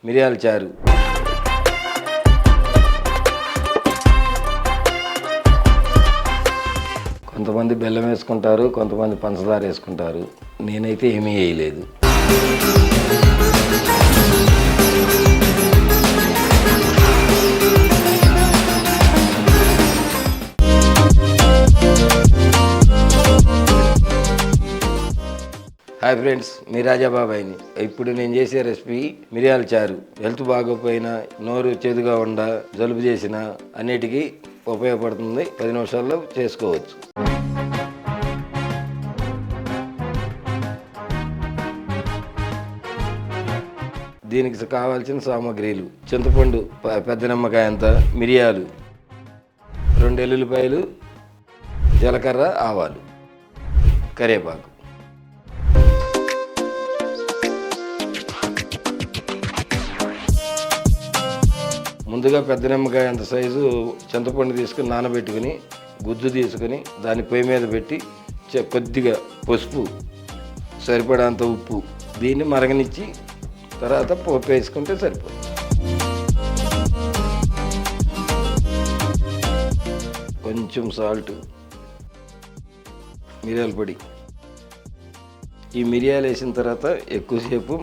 మిరియాల చారు. కొంతమంది బెల్లం వేసుకుంటారు, కొంతమంది పంచదార వేసుకుంటారు. నేనైతే ఏమీ వేయలేదు. హాయ్ ఫ్రెండ్స్, మీ రాజాబాబాయిని. ఇప్పుడు నేను చేసే రెసిపీ మిరియాల చారు. హెల్త్ బాగోపోయినా, నోరు చేదుగా ఉండ, జలుబు చేసిన అన్నిటికీ ఉపయోగపడుతుంది. 10 నిమిషాల్లో చేసుకోవచ్చు. దీనికి కావాల్సిన సామాగ్రిలు: చింతపండు పెద్ద నిమ్మకాయ అంత, మిరియాలు 2 ఎల్లుల్లిపాయలు, జీలకర్ర, ఆవాలు, కరివేపాకు. ముందుగా పెద్ద నిమ్మకాయ అంత సైజు చింతపండు తీసుకుని నానబెట్టుకుని, గుజ్జు తీసుకుని దాన్ని పొయ్యి మీద పెట్టి కొద్దిగా పసుపు, సరిపడంత ఉప్పు, దీన్ని మరగనిచ్చి తర్వాత పోపు వేసుకుంటే సరిపోతుంది. కొంచెం సాల్ట్, మిరియాల పొడి. ఈ మిరియాలు వేసిన తర్వాత ఎక్కువసేపు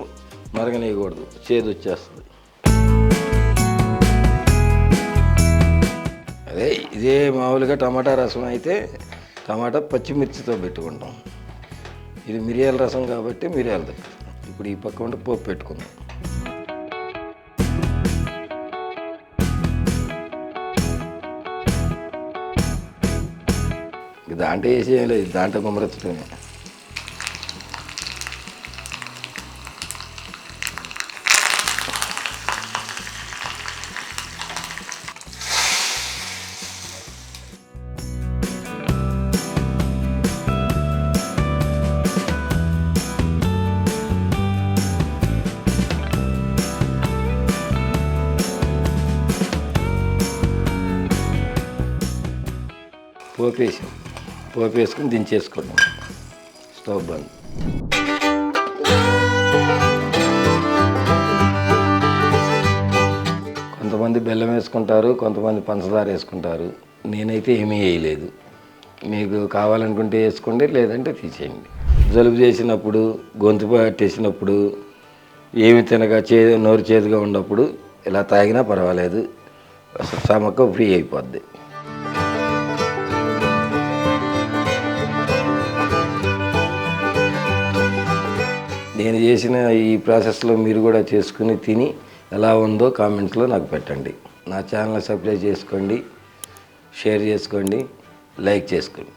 మరగనేయకూడదు, చేదు వచ్చేస్తుంది. అదే ఇదే మామూలుగా టమాటా రసం అయితే టమాటా పచ్చిమిర్చితో పెట్టుకుంటాం. ఇది మిరియాల రసం కాబట్టి మిరియాలు దగ్గర. ఇప్పుడు ఈ పక్క ఉంటే పోపు పెట్టుకుందాం. దాంట్లో వేసేయం లేదు, దాంట్లో గుమ్మరించడమే. పోపు వేసుకుని దించేసుకున్నాం. స్టవ్ బంద్. కొంతమంది బెల్లం వేసుకుంటారు, కొంతమంది పంచదార వేసుకుంటారు. నేనైతే ఏమీ వేయలేదు. మీకు కావాలనుకుంటే వేసుకోండి, లేదంటే తీసేయండి. జలుబు చేసినప్పుడు, గొంతు పట్టేసినప్పుడు, ఏమి తినగా నోరు చేదుగా ఉన్నప్పుడు ఇలా తాగినా పర్వాలేదు, స్టమక్ ఫ్రీ అయిపోద్ది. నేను చేసిన ఈ ప్రాసెస్లో మీరు కూడా చేసుకుని తిని ఎలా ఉందో కామెంట్స్లో నాకు పెట్టండి. నా ఛానల్ సబ్స్క్రైబ్ చేసుకోండి, షేర్ చేసుకోండి, లైక్ చేసుకోండి.